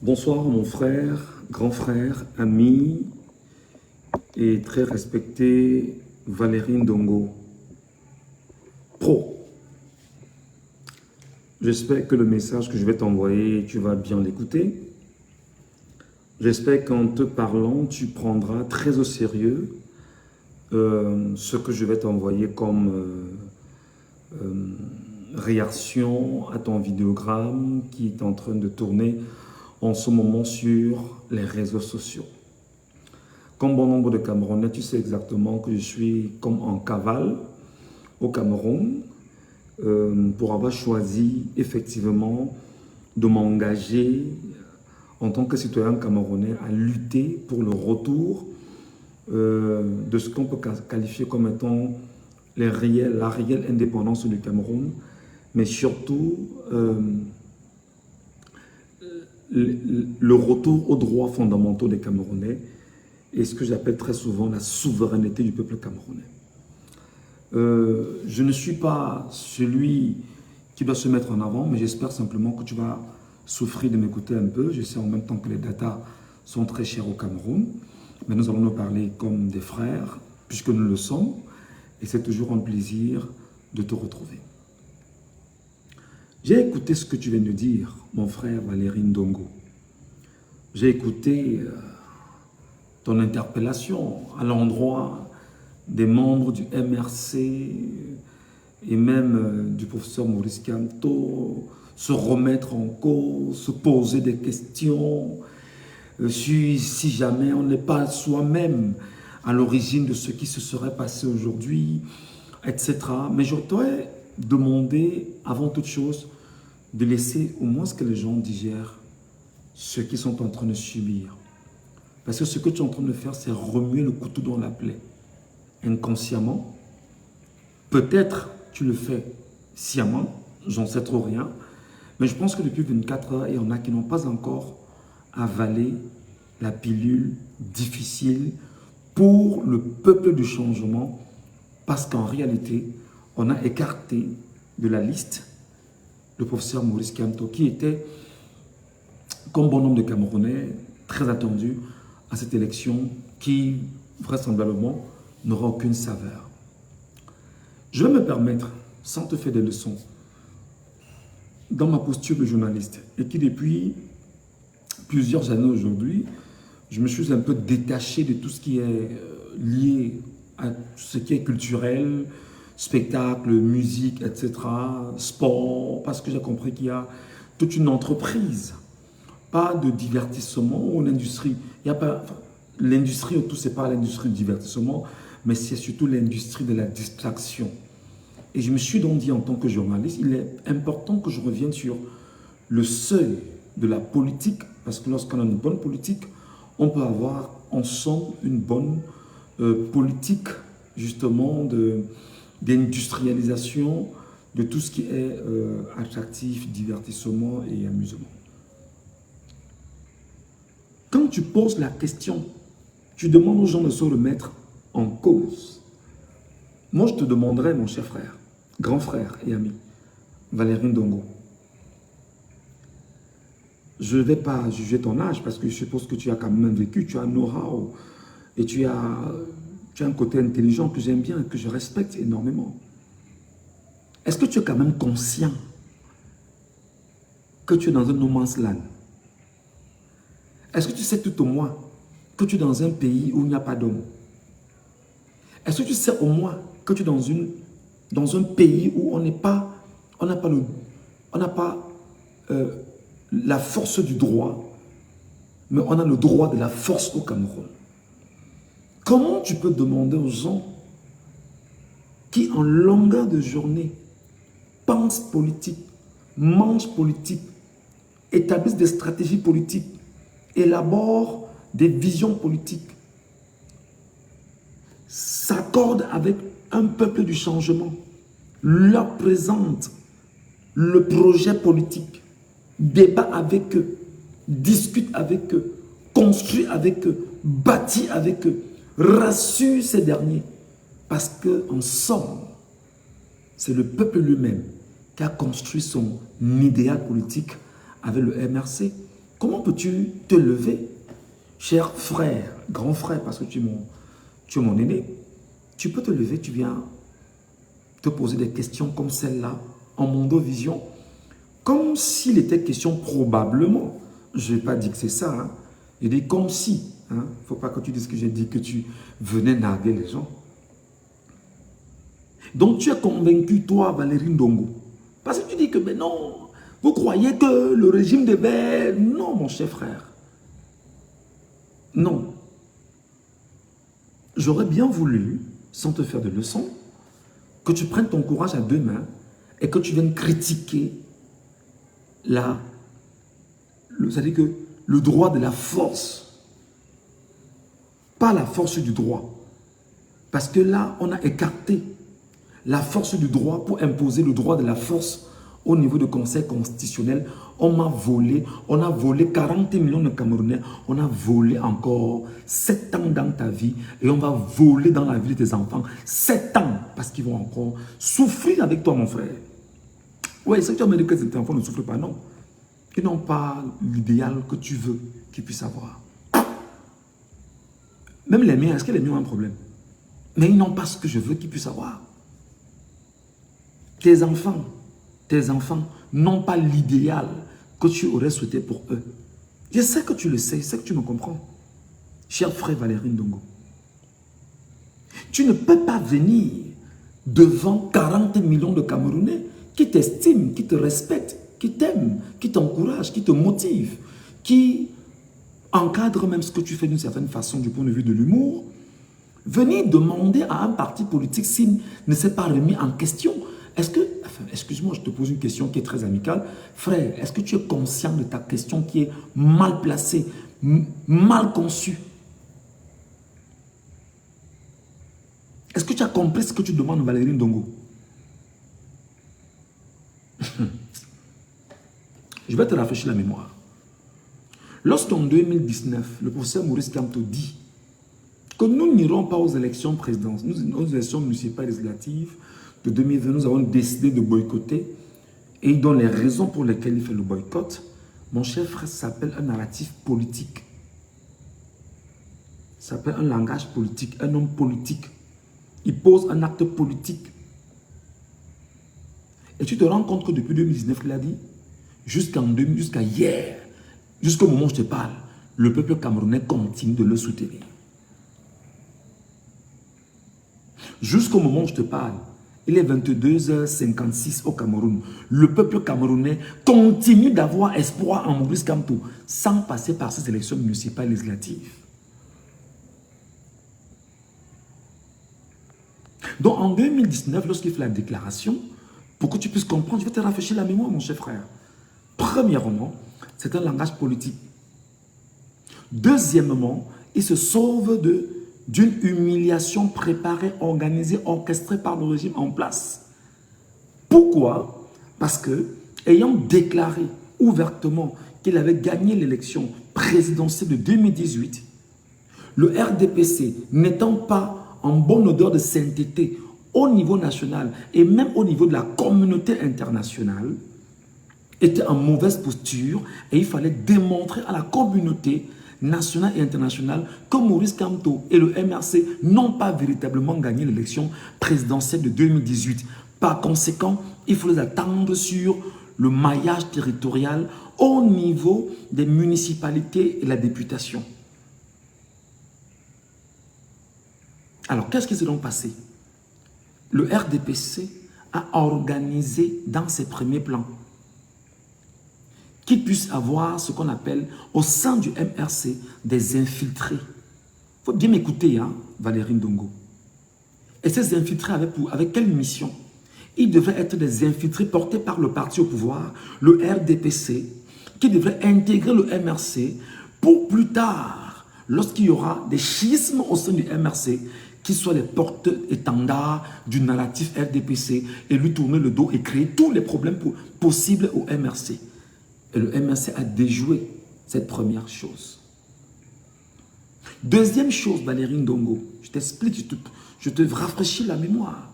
Bonsoir mon frère, grand frère, ami et très respecté Valérie Ndongo, pro. J'espère que le message que je vais t'envoyer, tu vas bien l'écouter. J'espère qu'en te parlant, tu prendras très au sérieux ce que je vais t'envoyer comme euh, réaction à ton vidéogramme qui est en train de tourner en ce moment sur les réseaux sociaux. Comme bon nombre de Camerounais, tu sais exactement que je suis comme en cavale au Cameroun pour avoir choisi effectivement de m'engager en tant que citoyen camerounais à lutter pour le retour de ce qu'on peut qualifier comme étant la réelle indépendance du Cameroun, mais surtout le retour aux droits fondamentaux des Camerounais et ce que j'appelle très souvent la souveraineté du peuple camerounais. Je ne suis pas celui qui doit se mettre en avant, mais j'espère simplement que tu vas souffrir de m'écouter un peu. Je sais en même temps que les datas sont très chers au Cameroun, mais nous allons nous parler comme des frères, puisque nous le sommes, et c'est toujours un plaisir de te retrouver. J'ai écouté ce que tu viens de dire, mon frère Valérie Ndongo. J'ai écouté ton interpellation à l'endroit des membres du MRC et même du professeur Maurice Kamto, se remettre en cause, se poser des questions si jamais on n'est pas soi-même à l'origine de ce qui se serait passé aujourd'hui, etc. Mais je t'aurais demandé, avant toute chose, de laisser au moins que les gens digèrent ce qu'ils sont en train de subir. Parce que ce que tu es en train de faire, c'est remuer le couteau dans la plaie. Inconsciemment, peut-être tu le fais sciemment, j'en sais trop rien, mais je pense que depuis 24 heures, il y en a qui n'ont pas encore avalé la pilule difficile pour le peuple du changement, parce qu'en réalité, on a écarté de la liste le professeur Maurice Kamto, qui était, comme bon nombre de Camerounais, très attendu à cette élection qui, vraisemblablement, n'aura aucune saveur. Je vais me permettre, sans te faire des leçons, dans ma posture de journaliste, et qui depuis plusieurs années aujourd'hui, je me suis un peu détaché de tout ce qui est lié à ce qui est culturel, spectacle, musique, etc., sport, parce que j'ai compris qu'il y a toute une entreprise, pas de divertissement ou l'industrie. Il y a pas l'industrie autour, c'est pas l'industrie du divertissement, mais c'est surtout l'industrie de la distraction. Et je me suis donc dit en tant que journaliste, il est important que je revienne sur le seuil de la politique, parce que lorsqu'on a une bonne politique, on peut avoir ensemble une bonne politique justement d'industrialisation de tout ce qui est attractif, divertissement et amusement. Quand tu poses la question, tu demandes aux gens de se remettre en cause. Moi, je te demanderais, mon cher frère, grand frère et ami, Valérie Ndongo, je ne vais pas juger ton âge parce que je suppose que tu as quand même vécu, tu as un know-how et tu as un côté intelligent que j'aime bien, que je respecte énormément. Est-ce que tu es quand même conscient que tu es dans un no man's land? Est-ce que tu sais tout au moins que tu es dans un pays où il n'y a pas d'hommes? Est-ce que tu sais au moins que tu es dans un pays où on n'a pas la force du droit, mais on a le droit de la force au Cameroun? Comment tu peux demander aux gens qui en longueur de journée pensent politique, mangent politique, établissent des stratégies politiques, élaborent des visions politiques, s'accordent avec un peuple du changement, leur présentent le projet politique, débat avec eux, discute avec eux, construit avec eux, bâtit avec eux, rassure ces derniers. Parce qu'en somme, c'est le peuple lui-même qui a construit son idéal politique avec le MRC, Comment peux-tu te lever, cher frère, grand frère, parce que tu es mon aîné, tu peux te lever, tu viens te poser des questions comme celle-là, en Mondovision, comme s'il était question probablement, je n'ai pas dit que c'est ça, hein. J'ai dit comme si, il ne faut pas que tu dises que j'ai dit que tu venais narguer les gens. Donc tu es convaincu, toi, Valérie Ndongo, parce que tu dis que, mais non, vous croyez que le régime devait... Non, mon cher frère. Non. J'aurais bien voulu, sans te faire de leçons, que tu prennes ton courage à deux mains et que tu viennes critiquer c'est-à-dire que le droit de la force, pas la force du droit. Parce que là, on a écarté la force du droit pour imposer le droit de la force au niveau du Conseil constitutionnel. On m'a volé, on a volé 40 millions de Camerounais, on a volé encore 7 ans dans ta vie et on va voler dans la vie de tes enfants 7 ans parce qu'ils vont encore souffrir avec toi, mon frère. Oui, c'est que tu as dit que tes enfants ne souffrent pas, non. Ils n'ont pas l'idéal que tu veux qu'ils puissent avoir. Même les miens, est-ce que les miens ont un problème? Mais ils n'ont pas ce que je veux qu'ils puissent avoir. Tes enfants n'ont pas l'idéal que tu aurais souhaité pour eux. Je sais que tu le sais, je sais que tu me comprends. Cher frère Valérie Ndongo, tu ne peux pas venir devant 40 millions de Camerounais qui t'estiment, qui te respectent, qui t'aiment, qui t'encouragent, qui te motivent, qui encadrent même ce que tu fais d'une certaine façon du point de vue de l'humour. Venir demander à un parti politique s'il ne s'est pas remis en question. Est-ce que, enfin, excuse-moi, je te pose une question qui est très amicale. Frère, est-ce que tu es conscient de ta question qui est mal placée, mal conçue? Est-ce que tu as compris ce que tu demandes, Valérie Ndongo? Je vais te rafraîchir la mémoire. Lorsqu'en 2019, le professeur Maurice Kamto dit que nous n'irons pas aux élections présidentielles, aux élections municipales et législatives de 2020, nous avons décidé de boycotter, et il donne les raisons pour lesquelles il fait le boycott. Mon cher frère, ça s'appelle un narratif politique. Ça s'appelle un langage politique, un homme politique. Il pose un acte politique. Et tu te rends compte que depuis 2019, il a dit, jusqu'à hier, jusqu'au moment où je te parle, le peuple camerounais continue de le soutenir. Jusqu'au moment où je te parle, il est 22h56 au Cameroun. Le peuple camerounais continue d'avoir espoir en Maurice Kamto sans passer par ces élections municipales et législatives. Donc en 2019, lorsqu'il fait la déclaration, pour que tu puisses comprendre, je vais te rafraîchir la mémoire, mon cher frère. Premièrement, c'est un langage politique. Deuxièmement, il se sauve d'une humiliation préparée, organisée, orchestrée par le régime en place. Pourquoi? Parce que, ayant déclaré ouvertement qu'il avait gagné l'élection présidentielle de 2018, le RDPC, n'étant pas en bonne odeur de sainteté au niveau national et même au niveau de la communauté internationale, était en mauvaise posture et il fallait démontrer à la communauté nationale et internationale que Maurice Kamto et le MRC n'ont pas véritablement gagné l'élection présidentielle de 2018. Par conséquent, il faut les attendre sur le maillage territorial au niveau des municipalités et la députation. Alors, qu'est-ce qui s'est donc passé? Le RDPC a organisé dans ses premiers plans qu'il puisse avoir ce qu'on appelle au sein du MRC des infiltrés. Il faut bien m'écouter, hein, Valérie Ndongo. Et ces infiltrés avec quelle mission? Ils devraient être des infiltrés portés par le parti au pouvoir, le RDPC, qui devraient intégrer le MRC pour plus tard, lorsqu'il y aura des schismes au sein du MRC, qu'ils soient les porte-étendards du narratif RDPC et lui tourner le dos et créer tous les problèmes possibles au MRC. Et le MRC a déjoué cette première chose. Deuxième chose, Valérie Ndongo, je t'explique, je te rafraîchis la mémoire.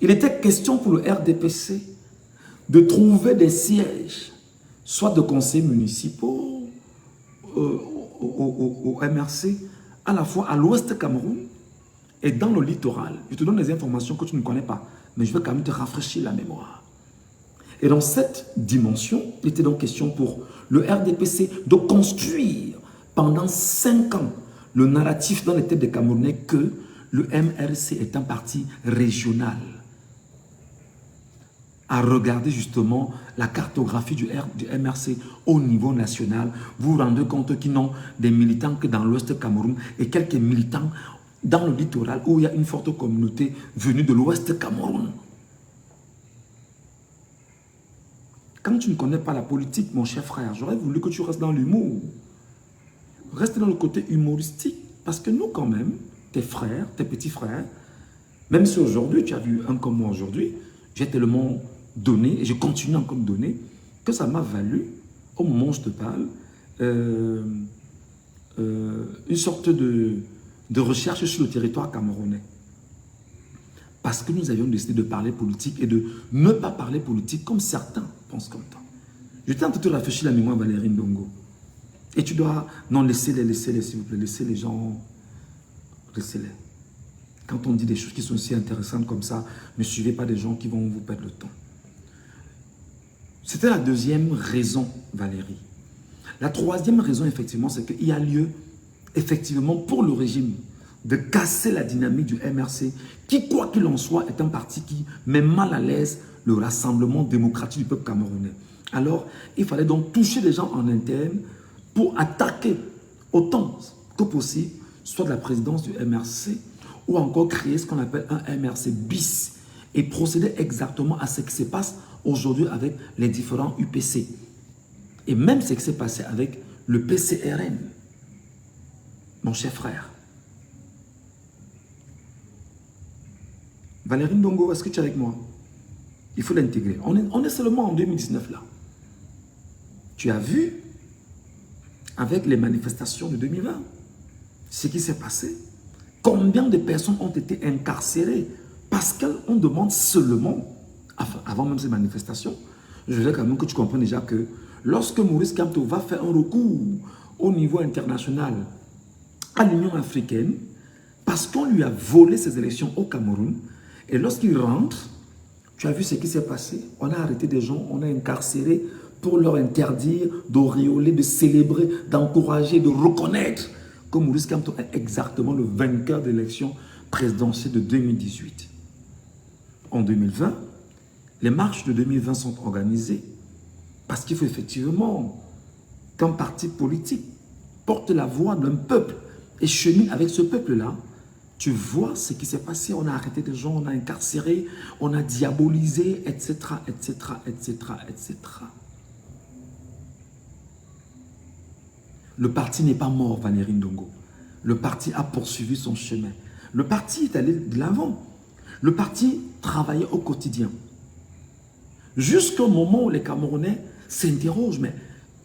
Il était question pour le RDPC de trouver des sièges, soit de conseils municipaux, au MRC, à la fois à l'ouest Cameroun et dans le littoral. Je te donne des informations que tu ne connais pas, mais je vais quand même te rafraîchir la mémoire. Et dans cette dimension, il était donc question pour le RDPC de construire pendant 5 ans le narratif dans les têtes des Camerounais que le MRC est un parti régional. À regarder justement la cartographie du MRC au niveau national, vous vous rendez compte qu'ils n'ont des militants que dans l'ouest Cameroun et quelques militants dans le littoral où il y a une forte communauté venue de l'ouest Cameroun. Quand tu ne connais pas la politique, mon cher frère, j'aurais voulu que tu restes dans l'humour. Reste dans le côté humoristique. Parce que nous, quand même, tes frères, tes petits frères, même si aujourd'hui, tu as vu un comme moi aujourd'hui, j'ai tellement donné, et je continue encore de donner, que ça m'a valu, au moment où je te parle, une sorte de recherche sur le territoire camerounais. Parce que nous avions décidé de parler politique et de ne pas parler politique comme certains pensent comme toi. Je tente de te rafraîchir la mémoire, Valérie Ndongo. Et tu dois... Non, laissez-les, s'il vous plaît. Laissez les gens... Laissez-les. Quand on dit des choses qui sont aussi intéressantes comme ça, ne suivez pas des gens qui vont vous perdre le temps. C'était la deuxième raison, Valérie. La troisième raison, effectivement, c'est qu'il y a lieu, effectivement, pour le régime, de casser la dynamique du MRC, qui, quoi qu'il en soit, est un parti qui met mal à l'aise le rassemblement démocratique du peuple camerounais. Alors, il fallait donc toucher les gens en interne pour attaquer autant que possible, soit de la présidence du MRC, ou encore créer ce qu'on appelle un MRC bis, et procéder exactement à ce qui se passe aujourd'hui avec les différents UPC. Et même ce qui s'est passé avec le PCRN, mon cher frère. Valérie Ndongo, est-ce que tu es avec moi? Il faut l'intégrer. On est seulement en 2019 là. Tu as vu, avec les manifestations de 2020, ce qui s'est passé. Combien de personnes ont été incarcérées parce qu'on demande seulement, enfin, avant même ces manifestations, je voudrais quand même que tu comprennes déjà que lorsque Maurice Kamto va faire un recours au niveau international à l'Union africaine, parce qu'on lui a volé ses élections au Cameroun, et lorsqu'il rentre, tu as vu ce qui s'est passé. On a arrêté des gens, on a incarcéré pour leur interdire d'auréoler, de célébrer, d'encourager, de reconnaître que Maurice Kamto est exactement le vainqueur de l'élection présidentielle de 2018. En 2020, les marches de 2020 sont organisées parce qu'il faut effectivement qu'un parti politique porte la voix d'un peuple et chemine avec ce peuple-là. Tu vois ce qui s'est passé, on a arrêté des gens, on a incarcéré, on a diabolisé, etc., etc., etc., etc. Le parti n'est pas mort, Valérie Ndongo. Le parti a poursuivi son chemin. Le parti est allé de l'avant. Le parti travaillait au quotidien. Jusqu'au moment où les Camerounais s'interrogent, mais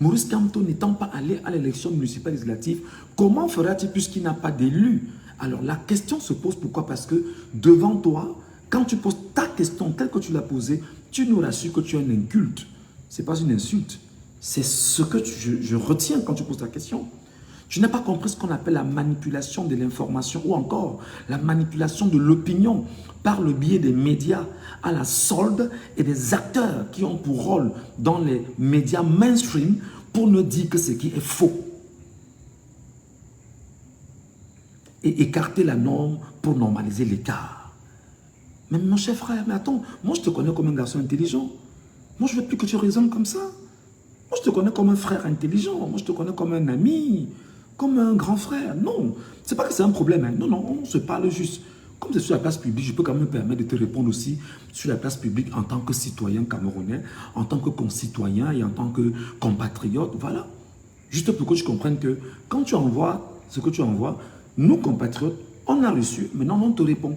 Maurice Kamto n'étant pas allé à l'élection municipale législative, comment fera-t-il puisqu'il n'a pas d'élu? Alors la question se pose, pourquoi? Parce que devant toi, quand tu poses ta question telle que tu l'as posée, tu nous rassures que tu es un inculte. Ce n'est pas une insulte. C'est ce que je retiens quand tu poses ta question. Tu n'as pas compris ce qu'on appelle la manipulation de l'information ou encore la manipulation de l'opinion par le biais des médias à la solde et des acteurs qui ont pour rôle dans les médias mainstream pour ne dire que ce qui est faux. Et écarter la norme pour normaliser l'écart. Mais mon cher frère, mais attends, moi je te connais comme un garçon intelligent. Moi je ne veux plus que tu raisonnes comme ça. Moi je te connais comme un frère intelligent. Moi je te connais comme un ami, comme un grand frère. Non, c'est pas que c'est un problème. Hein. Non, non, on se parle juste. Comme c'est sur la place publique, je peux quand même me permettre de te répondre aussi sur la place publique en tant que citoyen camerounais, en tant que concitoyen et en tant que compatriote. Voilà. Juste pour que tu comprennes que quand tu envoies ce que tu envoies, nous, compatriotes, on a reçu, maintenant on te répond.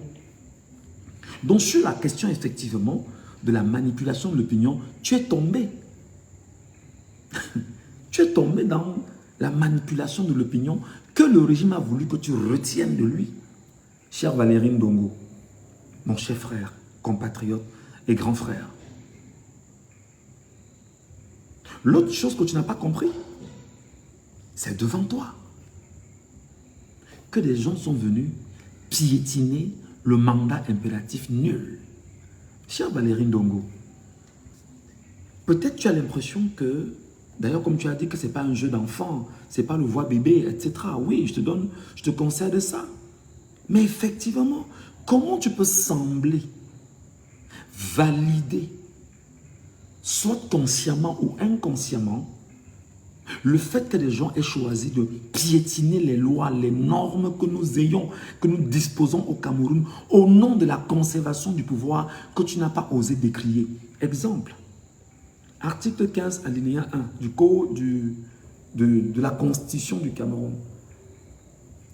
Donc, sur la question, effectivement, de la manipulation de l'opinion, tu es tombé. Tu es tombé dans la manipulation de l'opinion que le régime a voulu que tu retiennes de lui. Cher Valérie Ndongo, mon cher frère, compatriote et grand frère. L'autre chose que tu n'as pas compris, c'est devant toi. que des gens sont venus piétiner le mandat impératif nul. Cher Valérie Ndongo, peut-être tu as l'impression que, d'ailleurs comme tu as dit que ce n'est pas un jeu d'enfant, ce n'est pas le voix bébé, etc. Oui, je te concède ça. Mais effectivement, comment tu peux sembler valider, soit consciemment ou inconsciemment, le fait que des gens aient choisi de piétiner les lois, les normes que nous ayons, que nous disposons au Cameroun, au nom de la conservation du pouvoir que tu n'as pas osé décrier. Exemple, article 15, alinéa 1 du code de la Constitution du Cameroun.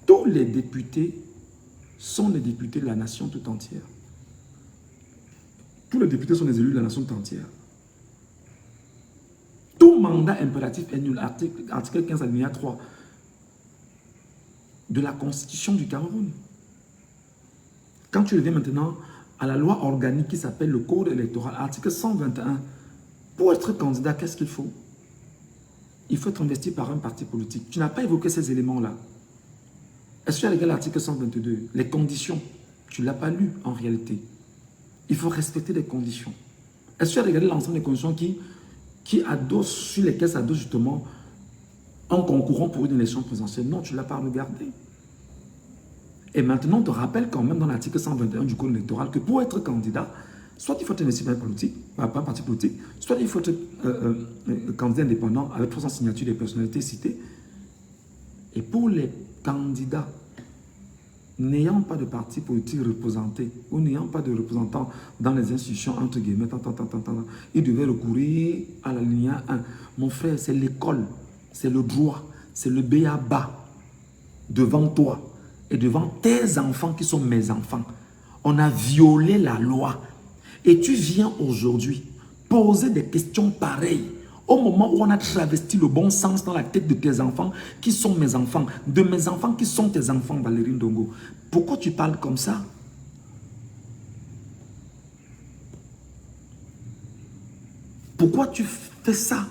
Tous les députés sont les députés de la nation tout entière. Tous les députés sont les élus de la nation tout entière. Tout mandat impératif est nul. Article 15, alinéa 3 de la Constitution du Cameroun. Quand tu reviens maintenant à la loi organique qui s'appelle le Code électoral, article 121, pour être candidat, qu'est-ce qu'il faut? Il faut être investi par un parti politique. Tu n'as pas évoqué ces éléments-là. Est-ce que tu as regardé l'article 122? Les conditions, tu ne l'as pas lu en réalité. Il faut respecter les conditions. Est-ce que tu as regardé l'ensemble des conditions sur lesquelles s'adosse justement en concourant pour une élection présidentielle? Non, tu ne l'as pas regardé. Et maintenant, on te rappelle quand même dans l'article 121 du Code électoral que pour être candidat, soit il faut être investi par un parti politique, soit il faut être candidat indépendant avec 300 signatures des personnalités citées. Et pour les candidats n'ayant pas de parti politique représenté ou n'ayant pas de représentants dans les institutions, entre guillemets, ils devaient recourir à la ligne 1. Mon frère, c'est l'école, c'est le droit, c'est le b.a.-ba devant toi et devant tes enfants qui sont mes enfants. On a violé la loi. Et tu viens aujourd'hui poser des questions pareilles au moment où on a travesti le bon sens dans la tête de tes enfants qui sont mes enfants, de mes enfants qui sont tes enfants, Valérie Ndongo. Pourquoi tu parles comme ça? Pourquoi tu fais ça?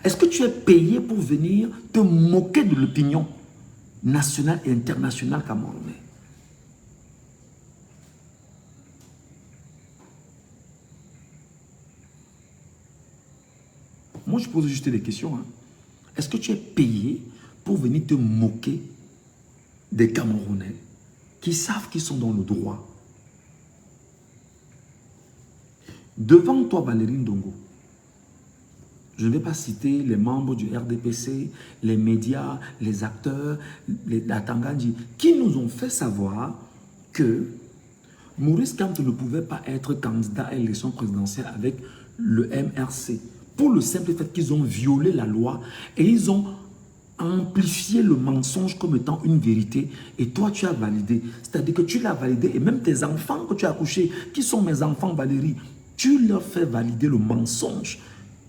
Est-ce que tu es payé pour venir te moquer de l'opinion nationale et internationale camerounaise? Moi, je pose juste des questions. Hein. Est-ce que tu es payé pour venir te moquer des Camerounais qui savent qu'ils sont dans le droit? Devant toi, Valérie Ndongo, je ne vais pas citer les membres du RDPC, les médias, les acteurs, la Tangandji, qui nous ont fait savoir que Maurice Kamto ne pouvait pas être candidat à l'élection présidentielle avec le MRC. Pour le simple fait qu'ils ont violé la loi et ils ont amplifié le mensonge comme étant une vérité. Et toi, tu as validé. C'est-à-dire que tu l'as validé et même tes enfants que tu as accouchés, qui sont mes enfants, Valérie, tu leur fais valider le mensonge.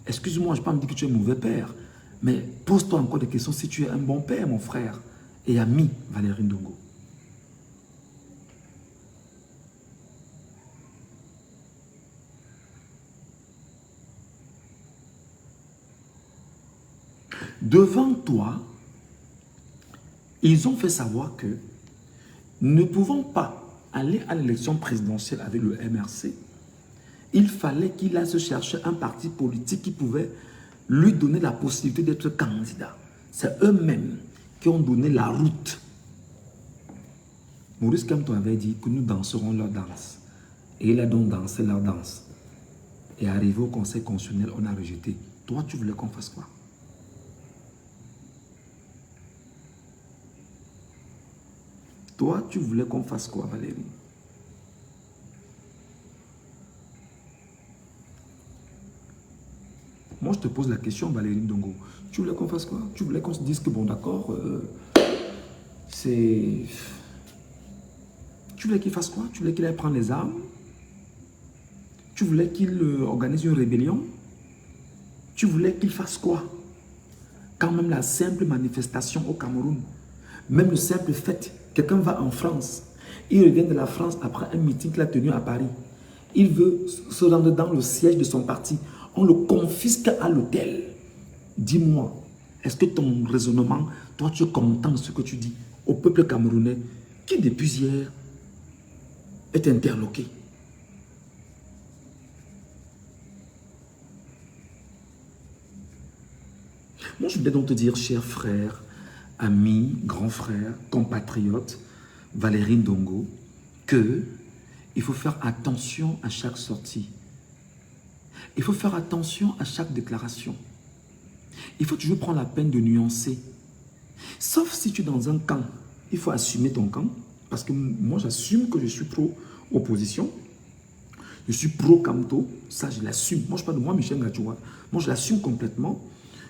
Excuse-moi, je ne vais pas me dire que tu es un mauvais père, mais pose-toi encore des questions si tu es un bon père, mon frère et ami, Valérie Ndongo. Devant toi, ils ont fait savoir que ne pouvant pas aller à l'élection présidentielle avec le MRC, il fallait qu'il aille se chercher un parti politique qui pouvait lui donner la possibilité d'être candidat. C'est eux-mêmes qui ont donné la route. Maurice Kamto avait dit que nous danserons leur danse. Et il a donc dansé leur danse. Et arrivé au Conseil constitutionnel, on a rejeté. Toi, tu voulais qu'on fasse quoi? Toi, tu voulais qu'on fasse quoi, Valérie? Moi, je te pose la question, Valérie Ndongo. Tu voulais qu'on fasse quoi? Tu voulais qu'on se dise que, bon, d'accord, c'est... Tu voulais qu'il fasse quoi? Tu voulais qu'il aille prendre les armes? Tu voulais qu'il organise une rébellion? Tu voulais qu'il fasse quoi? Quand même la simple manifestation au Cameroun, même le simple fait, quelqu'un va en France, il revient de la France après un meeting qu'il a tenu à Paris. Il veut se rendre dans le siège de son parti. On le confisque à l'hôtel. Dis-moi, Est-ce que ton raisonnement, toi, tu es content de ce que tu dis au peuple camerounais qui, depuis hier, est interloqué? Moi, je voulais donc te dire, cher frère, ami, grand frère, compatriote, Valérie Ndongo, que il faut faire attention à chaque sortie. Il faut faire attention à chaque déclaration. Il faut toujours prendre la peine de nuancer. Sauf si tu es dans un camp, il faut assumer ton camp. Parce que moi, j'assume que je suis pro-opposition. Je suis pro-Kamto. Ça, je l'assume. Moi, je parle de moi, Michel Ngachoua. Moi, je l'assume complètement.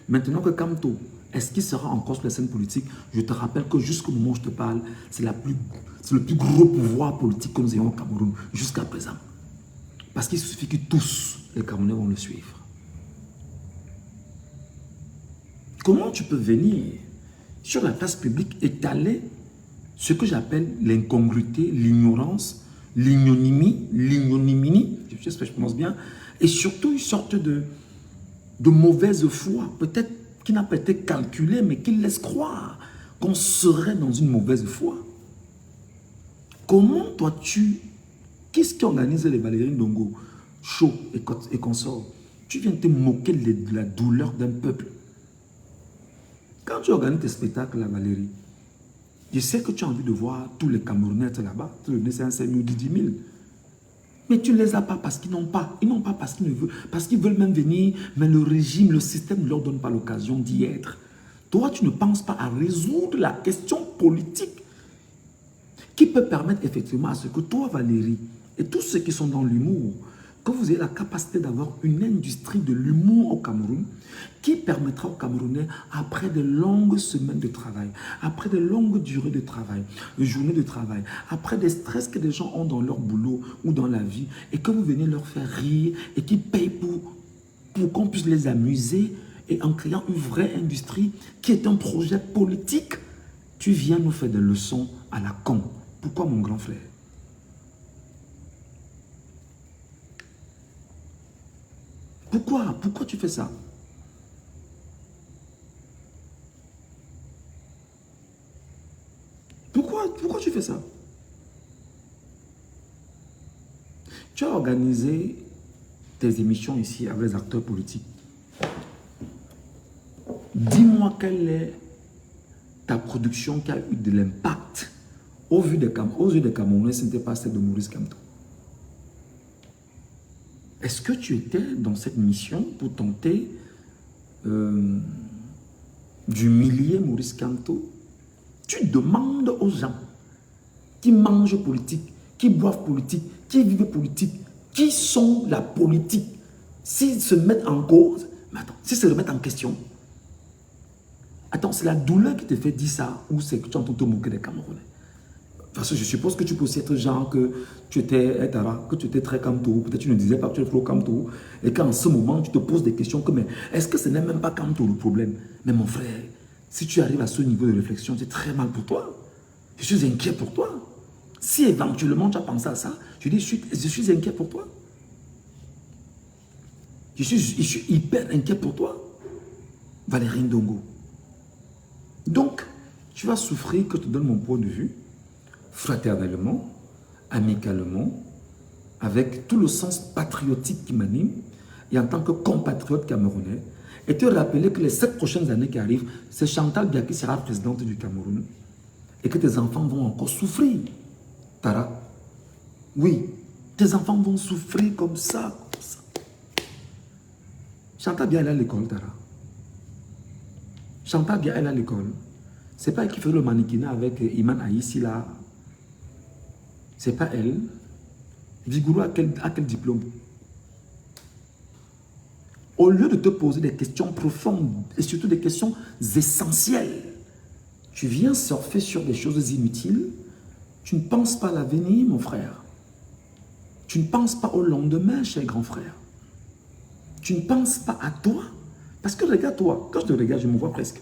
Maintenant que Kamto, est-ce qu'il sera encore sur la scène politique? Je te rappelle que jusqu'au moment où je te parle, c'est le plus gros pouvoir politique que nous ayons au Cameroun jusqu'à présent. Parce qu'il suffit que tous les Camerounais vont le suivre. Comment tu peux venir sur la place publique étaler ce que j'appelle l'incongruité, l'ignorance, l'ignonimie, j'espère que je prononce bien, et surtout une sorte de mauvaise foi, peut-être qui n'a pas été calculée, mais qui laisse croire qu'on serait dans une mauvaise foi. Comment toi qu'est-ce qui organise les Valérie Ndongo, chaud et consorts? Tu viens te moquer de la douleur d'un peuple. Quand tu organises tes spectacles, la Valérie, je sais que tu as envie de voir tous les Camerounais être là-bas, tu le dis 5 000 ou 10 000. Mais tu ne les as pas parce qu'ils n'ont pas. Ils n'ont pas parce qu'ils ne veulent. Parce qu'ils veulent même venir, mais le régime, le système ne leur donne pas l'occasion d'y être. Toi, tu ne penses pas à résoudre la question politique qui peut permettre effectivement à ce que toi, Valérie, et tous ceux qui sont dans l'humour, que vous ayez la capacité d'avoir une industrie de l'humour au Cameroun qui permettra aux Camerounais, après de longues semaines de travail, après de longues durées de travail, de journées de travail, après des stress que les gens ont dans leur boulot ou dans la vie, et que vous venez leur faire rire et qui payent pour qu'on puisse les amuser, et en créant une vraie industrie qui est un projet politique, tu viens nous faire des leçons à la con. Pourquoi, mon grand frère? Pourquoi tu fais ça? Pourquoi tu fais ça? Tu as organisé tes émissions ici avec les acteurs politiques. Dis-moi quelle est ta production qui a eu de l'impact aux yeux des Camerounais, ce n'était pas celle de Maurice Kamto. Est-ce que tu étais dans cette mission pour tenter d'humilier Maurice Kamto? Tu demandes aux gens qui mangent politique, qui boivent politique, qui vivent politique, qui sont la politique, s'ils se mettent en cause, mais attends, s'ils se remettent en question, attends, c'est la douleur qui te fait dire ça ou c'est que tu entends te moquer des Camerounais? Parce que je suppose que tu peux aussi être genre que tu étais très Kamto, peut-être tu ne disais pas que tu es pro Kamto, et qu'en ce moment tu te poses des questions comme est-ce que ce n'est même pas Kamto le problème? Mais mon frère, si tu arrives à ce niveau de réflexion, c'est très mal pour toi. Je suis inquiet pour toi. Si éventuellement tu as pensé à ça, je dis je suis inquiet pour toi. Je suis hyper inquiet pour toi, Valérie Ndongo. Donc, tu vas souffrir que je te donne mon point de vue, fraternellement, amicalement, avec tout le sens patriotique qui m'anime, et en tant que compatriote camerounais, et te rappeler que les 7 prochaines années qui arrivent, c'est Chantal Biya qui sera présidente du Cameroun, et que tes enfants vont encore souffrir, Tara. Oui, tes enfants vont souffrir comme ça, comme ça. Chantal Biya, elle est à l'école, Tara. Chantal Biya, elle est à l'école. C'est pas elle qui fait le mannequinat avec Iman Aïssi là. C'est pas elle. Vigourou a quel diplôme? Au lieu de te poser des questions profondes et surtout des questions essentielles, tu viens surfer sur des choses inutiles. Tu ne penses pas à l'avenir, mon frère. Tu ne penses pas au lendemain, cher grand frère. Tu ne penses pas à toi. Parce que regarde-toi, quand je te regarde, je me vois presque.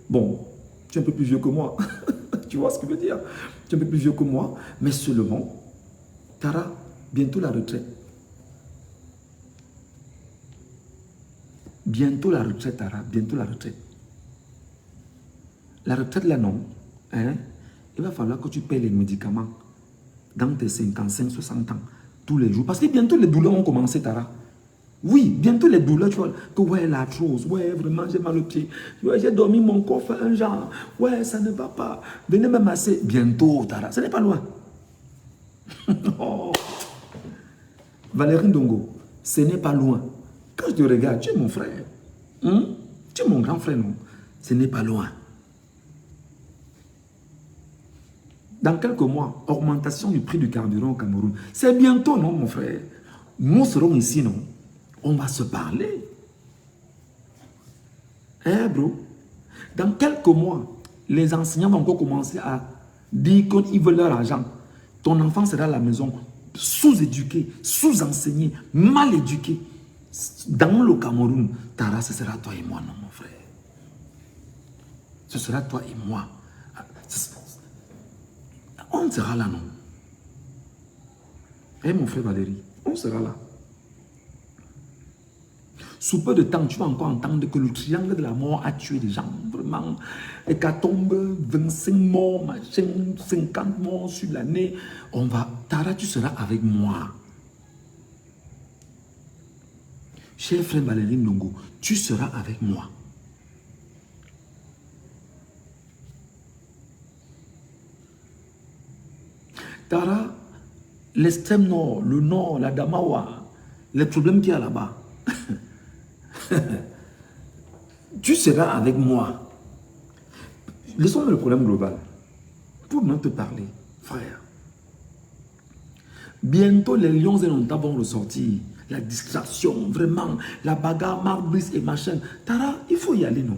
Bon, tu es un peu plus vieux que moi. Tu vois ce que je veux dire? Tu es un peu plus vieux que moi, mais seulement, Tara, bientôt la retraite. Bientôt la retraite, Tara, bientôt la retraite. La retraite là, non. Hein? Il va falloir que tu payes les médicaments dans tes 55, 60 ans, tous les jours. Parce que bientôt les douleurs ont commencé, Tara. Oui, bientôt les douleurs, tu vois, que ouais, l'arthrose, ouais, vraiment, j'ai mal au pied. Ouais, j'ai dormi, mon corps fait un genre. Ouais, ça ne va pas. Venez me masser. Bientôt, Tara, ce n'est pas loin. Oh. Valérie Ndongo, ce n'est pas loin. Quand je te regarde, tu es mon frère. Hein? Tu es mon grand frère, non? Ce n'est pas loin. Dans quelques mois, augmentation du prix du carburant au Cameroun. C'est bientôt, non, mon frère? Nous serons ici, non? On va se parler. Hein, bro? Dans quelques mois, les enseignants vont encore commencer à dire qu'ils veulent leur argent. Ton enfant sera à la maison sous-éduqué, sous-enseigné, mal éduqué. Dans le Cameroun, Tara, ce sera toi et moi, non, mon frère. Ce sera toi et moi. On sera là, non? Eh, mon frère Valérie, on sera là. Sous peu de temps, tu vas encore entendre que le triangle de la mort a tué des gens. Vraiment. Hécatombe, 25 morts, machin, 50 morts sur l'année. On va... Tara, tu seras avec moi. Cher frère Valérie Ndongo, tu seras avec moi. Tara, l'extrême nord, le nord, la Damawa, les problèmes qu'il y a là-bas. Tu seras avec moi. Laissons le problème global. Pour nous te parler, frère. Bientôt, les lions et les vont ressortir. La distraction, vraiment. La bagarre, Marbrice et machin. Tara, il faut y aller, non?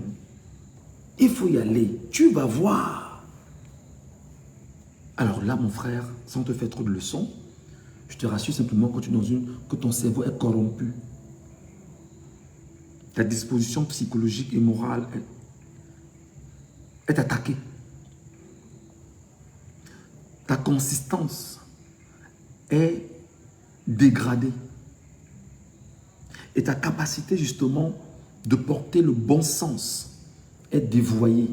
Il faut y aller. Tu vas voir. Alors là, mon frère, sans te faire trop de leçons, je te rassure simplement que, que ton cerveau est corrompu. Ta disposition psychologique et morale est attaquée. Ta consistance est dégradée. Et ta capacité justement de porter le bon sens est dévoyée.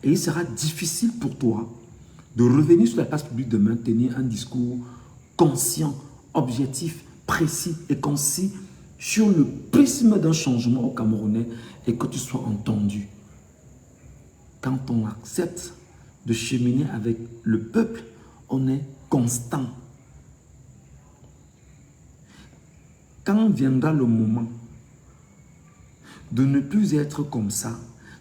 Et il sera difficile pour toi de revenir sur la place publique de maintenir un discours conscient, objectif, précis et concis sur le prisme d'un changement au Camerounais et que tu sois entendu. Quand on accepte de cheminer avec le peuple, on est constant. Quand viendra le moment de ne plus être comme ça,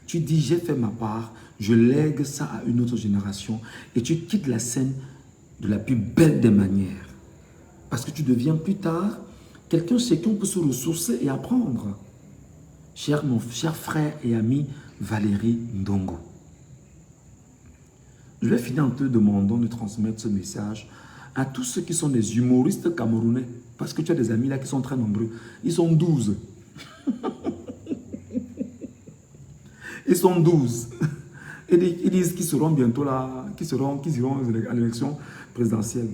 tu dis j'ai fait ma part, je lègue ça à une autre génération et tu quittes la scène de la plus belle des manières. Parce que tu deviens plus tard quelqu'un chez qui on peut se ressourcer et apprendre. Mon cher frère et ami Valérie Ndongo. Je vais finir en te demandant de transmettre ce message à tous ceux qui sont des humoristes camerounais. Parce que tu as des amis là qui sont très nombreux. Ils sont 12. Ils sont 12. Ils disent qu'ils seront bientôt là, qu'ils iront à l'élection présidentielle.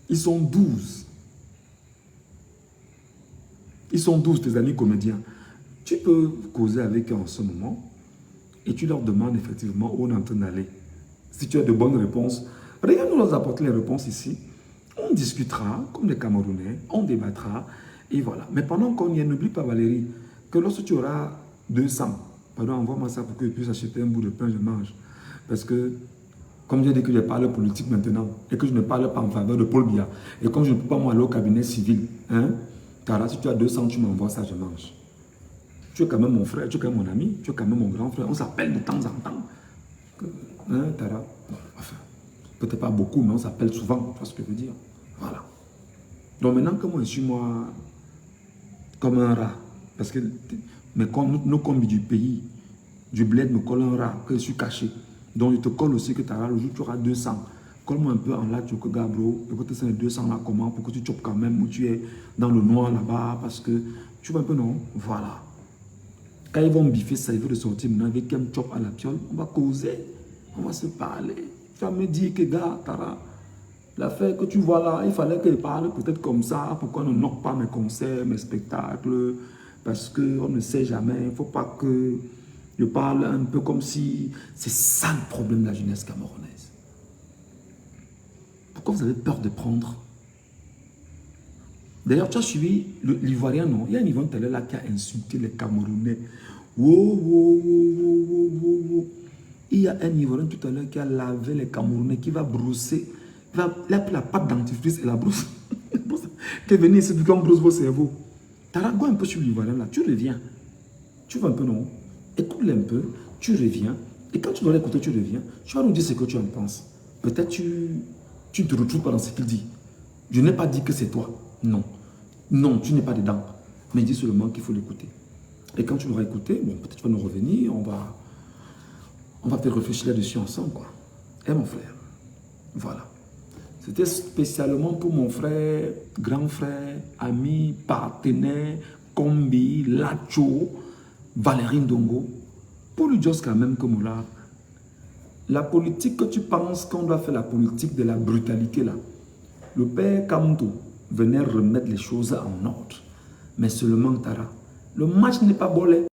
Ils sont 12. Ils sont 12, tes amis comédiens. Tu peux causer avec eux en ce moment et tu leur demandes effectivement où on est en train d'aller. Si tu as de bonnes réponses, regarde-nous leur apporter les réponses ici. On discutera comme des Camerounais, on débattra et voilà. Mais pendant qu'on y est, n'oublie pas Valérie, que lorsque tu auras 200, pardon, envoie-moi ça pour que je puisse acheter un bout de pain, je mange. Parce que, comme j'ai dit que je parle politique maintenant, et que je ne parle pas en faveur de Paul Biya, et comme je ne peux pas moi aller au cabinet civil, car là, si tu as 200, tu m'envoies ça, je mange. Tu es quand même mon frère, tu es quand même mon ami, tu es quand même mon grand frère, on s'appelle de temps en temps. Tara, enfin, peut-être pas beaucoup, mais on s'appelle souvent, tu vois ce que je veux dire. Voilà. Donc maintenant que moi, je suis moi comme un rat, parce que nos combis du pays, du bled me collent un rat, que je suis caché. Donc je te colle aussi que Tara, le jour tu auras 200. Colle-moi un peu en là, tu que Gabro, écoute, c'est les 200 là, comment, pour que tu chopes quand même, où tu es dans le noir là-bas, parce que tu vois un peu, non? Voilà. Quand ils vont me biffer ça, ils veulent sortir maintenant avec un chop à la piole, on va causer, on va se parler. Tu vas me dire que, gars, Tara, l'affaire que tu vois là, il fallait qu'elle parle peut-être comme ça, pourquoi on ne noque pas mes concerts, mes spectacles, parce qu'on ne sait jamais, il ne faut pas que Je parle un peu comme si c'est ça le problème de la jeunesse camerounaise. Pourquoi vous avez peur de prendre? D'ailleurs, tu as suivi l'Ivoirien, non? Il y a un Ivoirien tout à l'heure là qui a insulté les Camerounais. Wow, wow, wow, wow, wow, wow. Il y a un Ivoirien tout à l'heure qui a lavé les Camerounais, qui va brosser. Il a pris la pâte dentifrice et la brosse. Tu es venu ici pour qu'on brosse vos cerveaux. Go un peu sur l'Ivoirien là, tu reviens. Tu vas un peu, non? Écoute-le un peu, tu reviens. Et quand tu dois l'écouter, tu reviens. Tu vas nous dire ce que tu en penses. Peut-être tu ne te retrouves pas dans ce qu'il dit. Je n'ai pas dit que c'est toi. Non. Non, tu n'es pas dedans. Mais dis seulement qu'il faut l'écouter. Et quand tu l'auras écouté, bon, peut-être tu vas nous revenir, on va peut-être réfléchir là-dessus ensemble, quoi. Et mon frère, voilà. C'était spécialement pour mon frère, grand frère, ami, partenaire, combi, Lacho, Valérie Ndongo. Pour lui dire quand même comme là, la politique que tu penses qu'on doit faire, la politique de la brutalité là, le père Kamto venait remettre les choses en ordre. Mais seulement Tara, le match n'est pas bolé.